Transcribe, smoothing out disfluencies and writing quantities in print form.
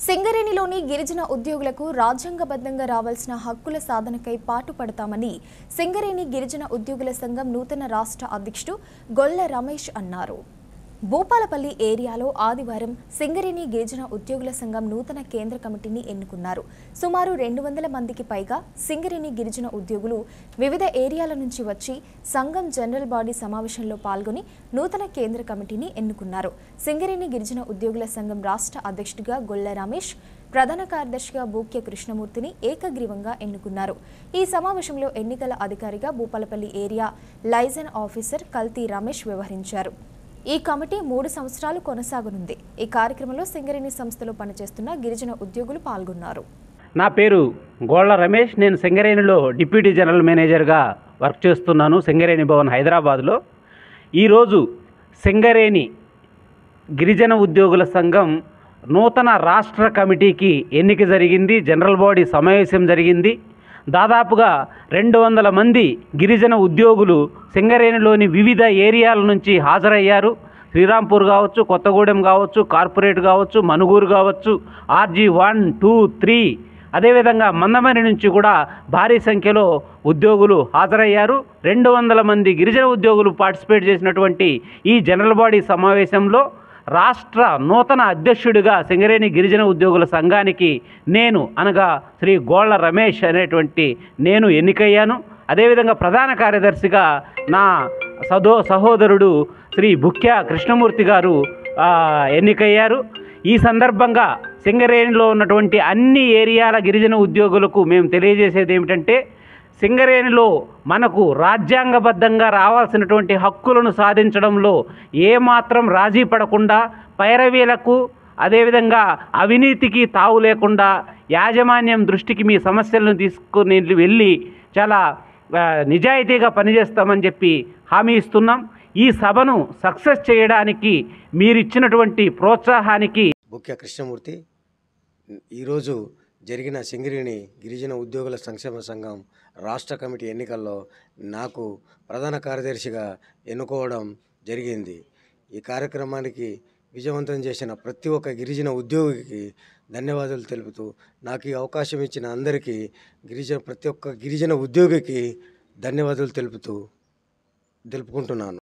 సింగరేణిలోని గిరిజన ఉద్యోగులకు రాజ్యాంగబద్ధంగా రావాల్సిన హక్కుల సాధనకై పాటుపడతామని సింగరేణి గిరిజన ఉద్యోగుల సంఘం నూతన రాష్ట్ర అధ్యక్షుడు గొల్ల రమేష్ అన్నారు. భూపాలపల్లి ఏరియాలో ఆదివారం సింగరేణి గిరిజన ఉద్యోగుల సంఘం నూతన కేంద్ర కమిటీని ఎన్నుకున్నారు. సుమారు 200 మందికి పైగా సింగరేణి గిరిజన ఉద్యోగులు వివిధ ఏరియాల నుంచి వచ్చి సంఘం జనరల్ బాడీ సమావేశంలో పాల్గొని నూతన కేంద్ర కమిటీని ఎన్నుకున్నారు. సింగరేణి గిరిజన ఉద్యోగుల సంఘం రాష్ట్ర అధ్యక్షుడిగా గొల్ల రమేష్, ప్రధాన కార్యదర్శిగా బూక్య కృష్ణమూర్తిని ఏకగ్రీవంగా ఎన్నుకున్నారు. ఈ సమావేశంలో ఎన్నికల అధికారిగా భూపాలపల్లి ఏరియా లైజన్ ఆఫీసర్ కల్తీ రమేష్ వ్యవహరించారు. ఈ కమిటీ 3 సంవత్సరాలు కొనసాగనుంది. ఈ కార్యక్రమంలో సింగరేణి సంస్థలో పనిచేస్తున్న గిరిజన ఉద్యోగులు పాల్గొన్నారు. నా పేరు గోళ్ల రమేష్. నేను సింగరేణిలో డిప్యూటీ జనరల్ మేనేజర్గా వర్క్ చేస్తున్నాను, సింగరేణి భవన్ హైదరాబాద్లో. ఈరోజు సింగరేణి గిరిజన ఉద్యోగుల సంఘం నూతన రాష్ట్ర కమిటీకి ఎన్నిక జరిగింది. జనరల్ బాడీ సమావేశం జరిగింది. దాదాపుగా 200 మంది గిరిజన ఉద్యోగులు సింగరేణిలోని వివిధ ఏరియాల నుంచి హాజరయ్యారు. శ్రీరాంపూర్ కావచ్చు, కొత్తగూడెం కావచ్చు, కార్పొరేట్ కావచ్చు, మనుగూరు కావచ్చు, RG 1, 2, 3, అదేవిధంగా మందమరి నుంచి కూడా భారీ సంఖ్యలో ఉద్యోగులు హాజరయ్యారు. 200 మంది గిరిజన ఉద్యోగులు పార్టిసిపేట్ చేసినటువంటి ఈ జనరల్ బాడీ సమావేశంలో రాష్ట్ర నూతన అధ్యక్షుడిగా సింగరేణి గిరిజన ఉద్యోగుల సంఘానికి నేను అనగా శ్రీ గోళ్ల రమేష్ అనేటువంటి నేను ఎన్నికయ్యాను. అదేవిధంగా ప్రధాన కార్యదర్శిగా నా సహోదరుడు శ్రీ బూక్య కృష్ణమూర్తి గారు ఎన్నికయ్యారు. ఈ సందర్భంగా సింగరేణిలో ఉన్నటువంటి అన్ని ఏరియాల గిరిజన ఉద్యోగులకు మేము తెలియజేసేది ఏమిటంటే, సింగరేణిలో మనకు రాజ్యాంగబద్ధంగా రావాల్సినటువంటి హక్కులను సాధించడంలో ఏమాత్రం రాజీ పడకుండా, పైరవీలకు అదేవిధంగా అవినీతికి తావు లేకుండా యాజమాన్యం దృష్టికి మీ సమస్యలను తీసుకుని వెళ్ళి చాలా నిజాయితీగా పనిచేస్తామని చెప్పి హామీ ఇస్తున్నాం. ఈ సభను సక్సెస్ చేయడానికి మీరిచ్చినటువంటి ప్రోత్సాహానికి బూక్య కృష్ణమూర్తి. ఈరోజు జరిగిన సింగరేణి గిరిజన ఉద్యోగుల సంక్షేమ సంఘం రాష్ట్ర కమిటీ ఎన్నికల్లో నాకు ప్రధాన కార్యదర్శిగా ఎన్నుకోవడం జరిగింది. ఈ కార్యక్రమానికి విజయవంతం చేసిన ప్రతి ఒక్క గిరిజన ఉద్యోగికి ధన్యవాదాలు తెలుపుతూ, నాకు ఈ అవకాశం ఇచ్చిన అందరికీ ప్రతి ఒక్క గిరిజన ఉద్యోగికి ధన్యవాదాలు తెలుపుకుంటున్నాను.